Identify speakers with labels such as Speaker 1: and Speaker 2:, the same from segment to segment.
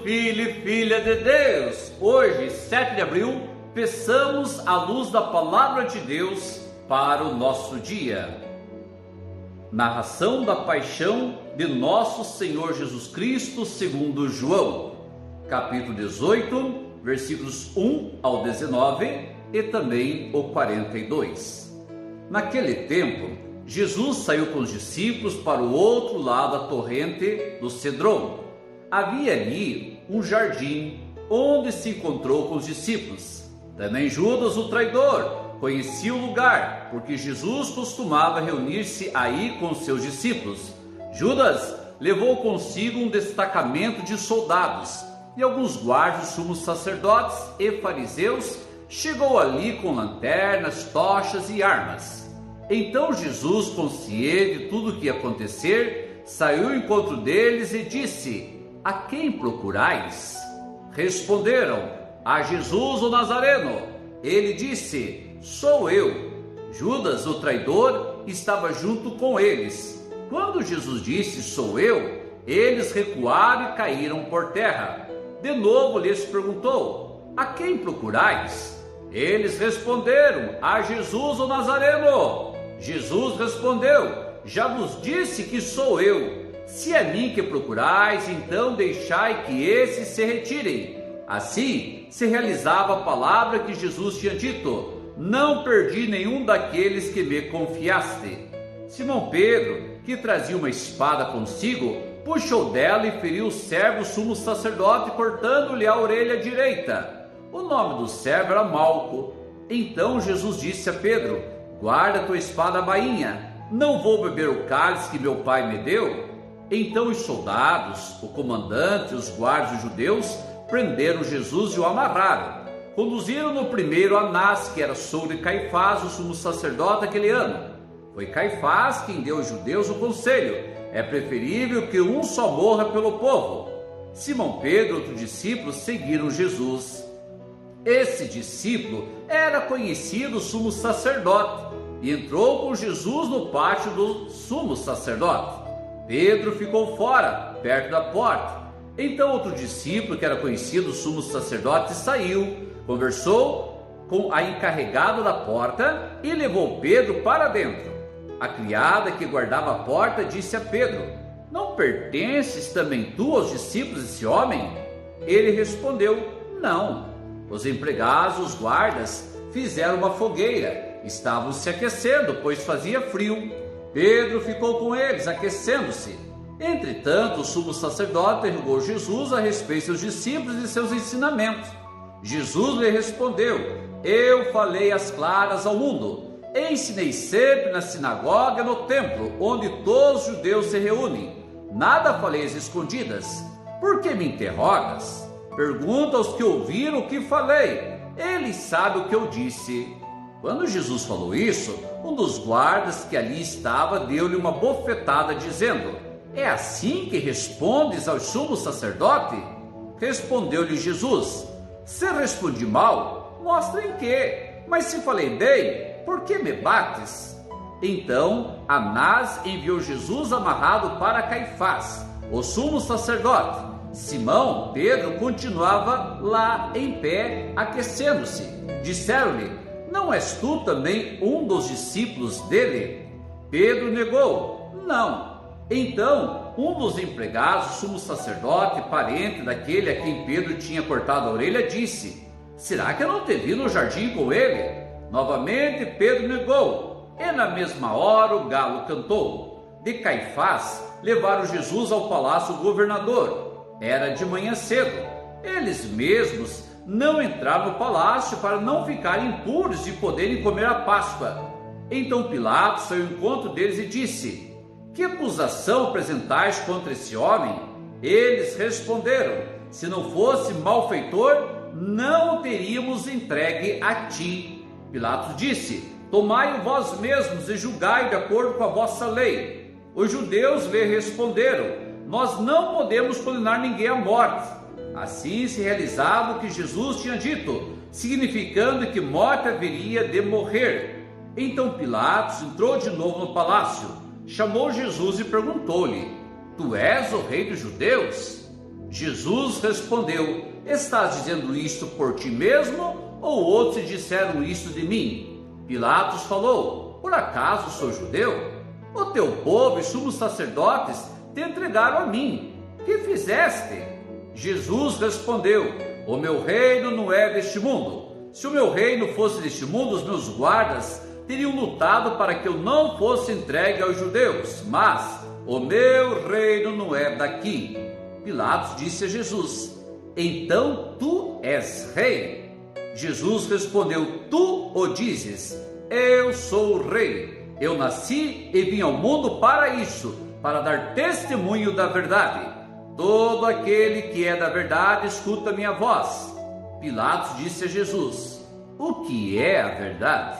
Speaker 1: filho e filha de Deus. Hoje, 7 de abril, peçamos a luz da Palavra de Deus para o nosso dia. Narração da paixão de nosso Senhor Jesus Cristo segundo João, capítulo 18, versículos 1 ao 19 e também o 42. Naquele tempo, Jesus saiu com os discípulos para o outro lado da torrente do Cedron. Havia ali um jardim onde se encontrou com os discípulos. Também Judas, o traidor, conhecia o lugar, porque Jesus costumava reunir-se aí com seus discípulos. Judas levou consigo um destacamento de soldados e alguns guardas, sumos sacerdotes e fariseus. Chegou ali com lanternas, tochas e armas. Então Jesus, consciente de tudo o que ia acontecer, saiu ao encontro deles e disse: "A quem procurais?" Responderam: "A Jesus o Nazareno." Ele disse: "Sou eu." Judas, o traidor, estava junto com eles. Quando Jesus disse: "Sou eu", eles recuaram e caíram por terra. De novo lhes perguntou: "A quem procurais?" Eles responderam: "A Jesus o Nazareno." Jesus respondeu: "Já vos disse que sou eu. Se é mim que procurais, então deixai que esses se retirem." Assim se realizava a palavra que Jesus tinha dito: "Não perdi nenhum daqueles que me confiaste." Simão Pedro, que trazia uma espada consigo, puxou dela e feriu o servo sumo sacerdote, cortando-lhe a orelha direita. O nome do servo era Malco. Então Jesus disse a Pedro: "Guarda tua espada à bainha. Não vou beber o cálice que meu pai me deu?" Então os soldados, o comandante e os guardas judeus prenderam Jesus e o amarraram. Conduziram-no primeiro a Anás, que era sogro de Caifás, o sumo sacerdote daquele ano. Foi Caifás quem deu aos judeus o conselho: é preferível que um só morra pelo povo. Simão Pedro e outro discípulo seguiram Jesus. Esse discípulo era conhecido sumo sacerdote e entrou com Jesus no pátio do sumo sacerdote. Pedro ficou fora, perto da porta. Então outro discípulo, que era conhecido sumo sacerdote, saiu, conversou com a encarregada da porta e levou Pedro para dentro. A criada que guardava a porta disse a Pedro: "Não pertences também tu aos discípulos desse homem?" Ele respondeu: "Não." Os empregados, os guardas, fizeram uma fogueira. Estavam se aquecendo, pois fazia frio. Pedro ficou com eles, aquecendo-se. Entretanto, o sumo sacerdote interrogou Jesus a respeito dos discípulos e seus ensinamentos. Jesus lhe respondeu: "Eu falei às claras ao mundo. Ensinei sempre na sinagoga e no templo, onde todos os judeus se reúnem. Nada falei às escondidas. Por que me interrogas? Pergunta aos que ouviram o que falei. Eles sabem o que eu disse." Quando Jesus falou isso, um dos guardas que ali estava deu-lhe uma bofetada, dizendo: "É assim que respondes ao sumo sacerdote?" Respondeu-lhe Jesus: "Se respondi mal, mostra em quê? Mas se falei bem, por que me bates?" Então Anás enviou Jesus amarrado para Caifás, o sumo sacerdote. Simão Pedro continuava lá em pé, aquecendo-se. Disseram-lhe: "Não és tu também um dos discípulos dele?" Pedro negou: "Não." Então um dos empregados, sumo sacerdote, parente daquele a quem Pedro tinha cortado a orelha, disse: "Será que eu não te vi no jardim com ele?" Novamente Pedro negou, e na mesma hora o galo cantou. De Caifás levaram Jesus ao palácio do governador. Era de manhã cedo. Eles mesmos não entraram no palácio para não ficarem impuros e poderem comer a Páscoa. Então Pilatos saiu ao encontro deles e disse: "Que acusação apresentais contra esse homem?" Eles responderam: "Se não fosse malfeitor, não o teríamos entregue a ti." Pilatos disse: "Tomai-o vós mesmos e julgai de acordo com a vossa lei." Os judeus lhe responderam: "Nós não podemos condenar ninguém à morte." Assim se realizava o que Jesus tinha dito, significando que morte haveria de morrer. Então Pilatos entrou de novo no palácio, chamou Jesus e perguntou-lhe: "Tu és o rei dos judeus?" Jesus respondeu: estás dizendo isto por ti mesmo, ou outros disseram isto de mim? Pilatos falou: por acaso sou judeu? O teu povo e sumos sacerdotes te entregaram a mim. Que fizeste? Jesus respondeu: o meu reino não é deste mundo. Se o meu reino fosse deste mundo, os meus guardas teriam lutado para que eu não fosse entregue aos judeus, mas o meu reino não é daqui. Pilatos disse a Jesus: então tu és rei? Jesus respondeu: tu o dizes. Eu sou o rei. Eu nasci e vim ao mundo para isso, para dar testemunho da verdade. Todo aquele que é da verdade escuta minha voz. Pilatos disse a Jesus: o que é a verdade?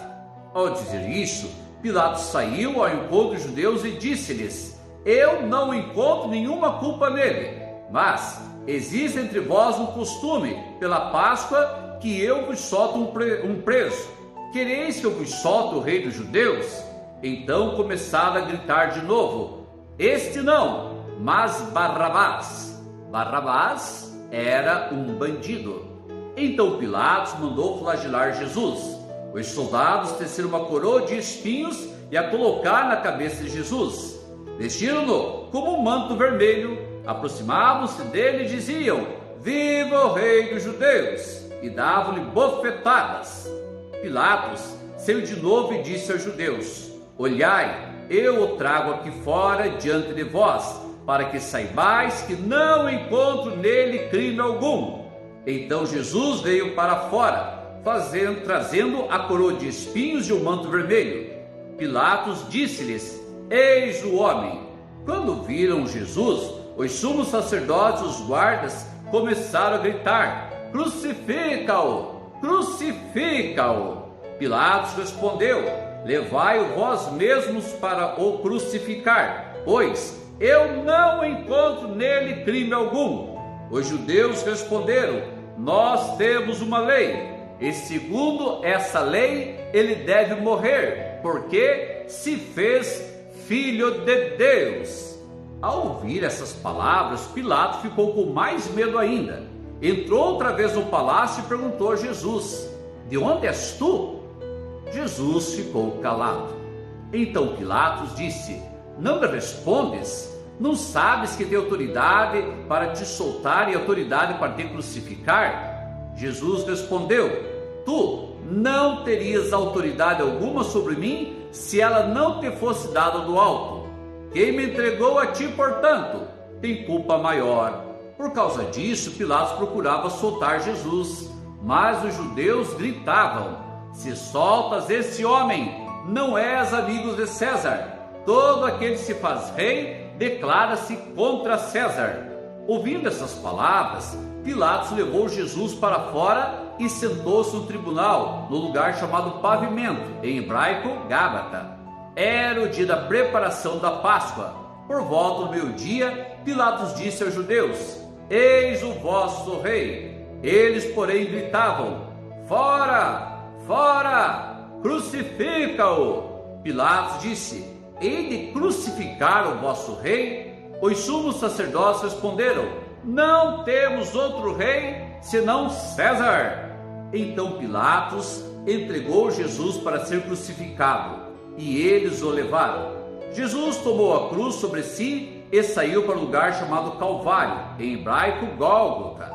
Speaker 1: Ao dizer isso, Pilatos saiu ao encontro dos judeus e disse-lhes: eu não encontro nenhuma culpa nele, mas existe entre vós um costume, pela Páscoa, que eu vos solto um preso. Quereis que eu vos solte o rei dos judeus? Então começaram a gritar de novo: este não, mas Barrabás. Barrabás era um bandido. Então Pilatos mandou flagelar Jesus. Os soldados teceram uma coroa de espinhos e a colocaram na cabeça de Jesus. Vestiram-no como um manto vermelho, aproximavam-se dele e diziam: viva o rei dos judeus! E davam-lhe bofetadas. Pilatos saiu de novo e disse aos judeus: olhai, eu o trago aqui fora diante de vós, para que saibais que não encontro nele crime algum. Então Jesus veio para fora, trazendo a coroa de espinhos e o manto vermelho. Pilatos disse-lhes: eis o homem. Quando viram Jesus, os sumos sacerdotes e os guardas começaram a gritar: crucifica-o! Crucifica-o! Pilatos respondeu: levai-o vós mesmos para o crucificar, pois eu não encontro nele crime algum. Os judeus responderam: nós temos uma lei, e segundo essa lei ele deve morrer, porque se fez filho de Deus. Ao ouvir essas palavras, Pilatos ficou com mais medo ainda. Entrou outra vez no palácio e perguntou a Jesus: de onde és tu? Jesus ficou calado. Então Pilatos disse: não me respondes? Não sabes que tem autoridade para te soltar e autoridade para te crucificar? Jesus respondeu: tu não terias autoridade alguma sobre mim se ela não te fosse dada do alto. Quem me entregou a ti, portanto, tem culpa maior. Por causa disso, Pilatos procurava soltar Jesus, mas os judeus gritavam: se soltas esse homem, não és amigo de César. Todo aquele que se faz rei declara-se contra César. Ouvindo essas palavras, Pilatos levou Jesus para fora e sentou-se no tribunal, no lugar chamado Pavimento, em hebraico Gábata. Era o dia da preparação da Páscoa. Por volta do meio-dia, Pilatos disse aos judeus: eis o vosso rei. Eles, porém, gritavam: fora, fora, crucifica-o. Pilatos disse: hei de crucificar o vosso rei? Os sumos sacerdotes responderam: não temos outro rei senão César. Então Pilatos entregou Jesus para ser crucificado, e eles o levaram. Jesus tomou a cruz sobre si e saiu para o lugar chamado Calvário, em hebraico Gólgota.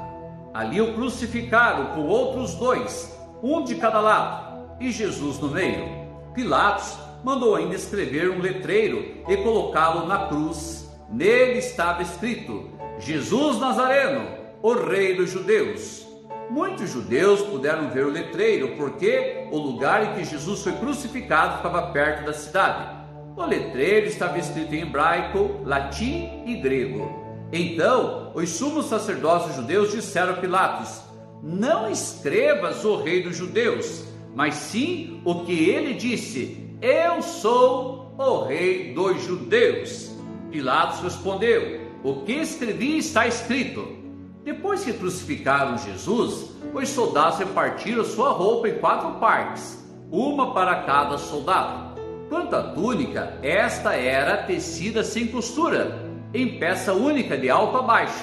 Speaker 1: Ali o crucificaram com outros dois, um de cada lado, e Jesus no meio. Pilatos mandou ainda escrever um letreiro e colocá-lo na cruz. Nele estava escrito: Jesus Nazareno, o rei dos judeus. Muitos judeus puderam ver o letreiro, porque o lugar em que Jesus foi crucificado ficava perto da cidade. O letreiro estava escrito em hebraico, latim e grego. Então, os sumos sacerdotes judeus disseram a Pilatos: não escrevas o rei dos judeus, mas sim o que ele disse: eu sou o rei dos judeus. Pilatos respondeu: o que escrevi está escrito. Depois que crucificaram Jesus, os soldados repartiram sua roupa em 4 partes, uma para cada soldado. Quanto à túnica, esta era tecida sem costura, em peça única de alto a baixo.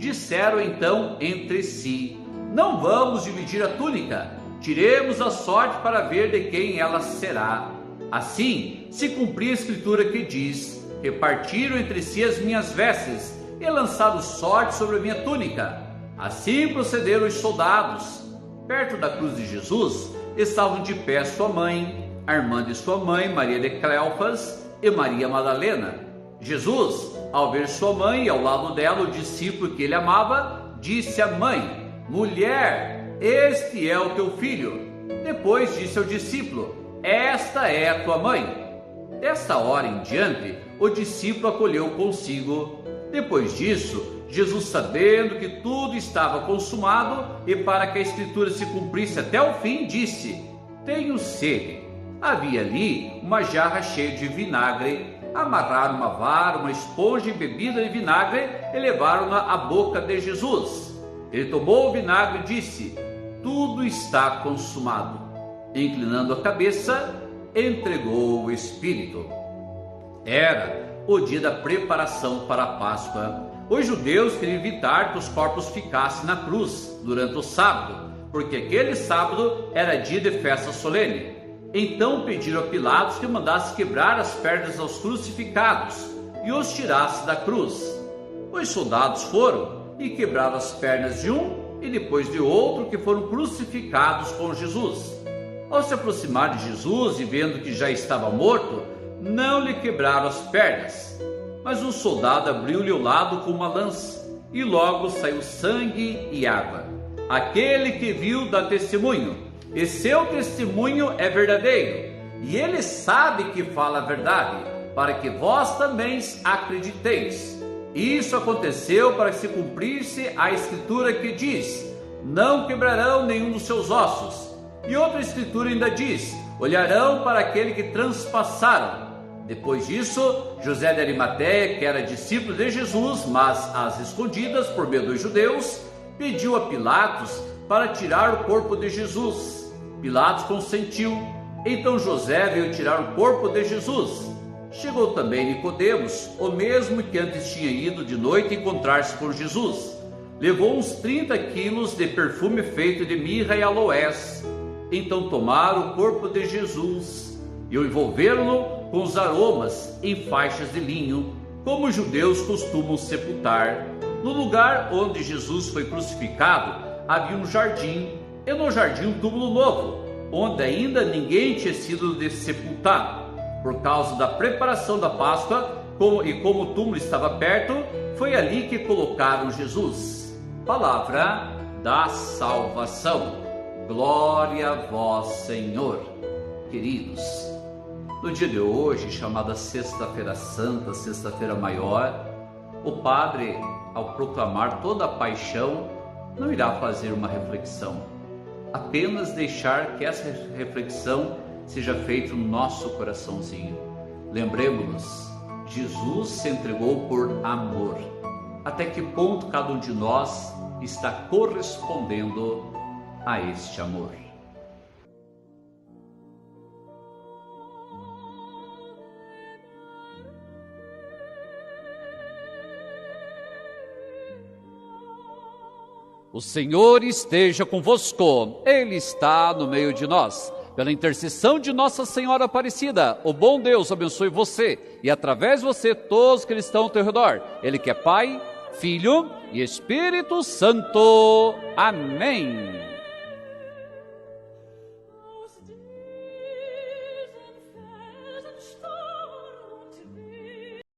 Speaker 1: Disseram então entre si: não vamos dividir a túnica, tiremos a sorte para ver de quem ela será. Assim se cumpriu a escritura que diz: repartiram entre si as minhas vestes e lançaram sorte sobre a minha túnica. Assim procederam os soldados. Perto da cruz de Jesus estavam de pé sua mãe, a irmã de sua mãe, Maria de Cleofas, e Maria Madalena. Jesus, ao ver sua mãe e ao lado dela o discípulo que ele amava, disse à mãe: mulher, este é o teu filho. Depois disse ao discípulo: esta é a tua mãe. Desta hora em diante, o discípulo acolheu consigo. Depois disso, Jesus, sabendo que tudo estava consumado e para que a escritura se cumprisse até o fim, disse: tenho sede. Havia ali uma jarra cheia de vinagre. Amarraram uma vara, uma esponja embebida de vinagre e levaram-na à boca de Jesus. Ele tomou o vinagre e disse: tudo está consumado. Inclinando a cabeça, entregou o Espírito. Era o dia da preparação para a Páscoa. Os judeus queriam evitar que os corpos ficassem na cruz durante o sábado, porque aquele sábado era dia de festa solene. Então pediram a Pilatos que mandasse quebrar as pernas aos crucificados e os tirasse da cruz. Os soldados foram e quebraram as pernas de um e depois de outro que foram crucificados com Jesus. Ao se aproximar de Jesus e vendo que já estava morto, não lhe quebraram as pernas. Mas um soldado abriu-lhe o lado com uma lança e logo saiu sangue e água. Aquele que viu dá testemunho, e seu testemunho é verdadeiro, e ele sabe que fala a verdade, para que vós também acrediteis. Isso aconteceu para que se cumprisse a escritura que diz: não quebrarão nenhum dos seus ossos. E outra escritura ainda diz: olharão para aquele que transpassaram. Depois disso, José de Arimateia, que era discípulo de Jesus, mas às escondidas por medo dos judeus, pediu a Pilatos para tirar o corpo de Jesus. Pilatos consentiu. Então José veio tirar o corpo de Jesus. Chegou também Nicodemos, o mesmo que antes tinha ido de noite encontrar-se com Jesus. Levou uns 30 quilos de perfume feito de mirra e aloés. Então tomaram o corpo de Jesus e o envolveram-no com os aromas em faixas de linho, como os judeus costumam sepultar. No lugar onde Jesus foi crucificado havia um jardim, e no jardim um túmulo novo, onde ainda ninguém tinha sido sepultado. Por causa da preparação da Páscoa, como o túmulo estava perto, foi ali que colocaram Jesus. Palavra da salvação. Glória a vós, Senhor. Queridos, no dia de hoje, chamada Sexta-feira Santa, Sexta-feira Maior, o Padre, ao proclamar toda a paixão, não irá fazer uma reflexão, apenas deixar que essa reflexão seja feita no nosso coraçãozinho. Lembremos-nos, Jesus se entregou por amor. Até que ponto cada um de nós está correspondendo a este amor? O Senhor esteja convosco, Ele está no meio de nós. Pela intercessão de Nossa Senhora Aparecida, o bom Deus abençoe você e através de você todos que estão ao teu redor. Ele que é Pai, Filho e Espírito Santo. Amém.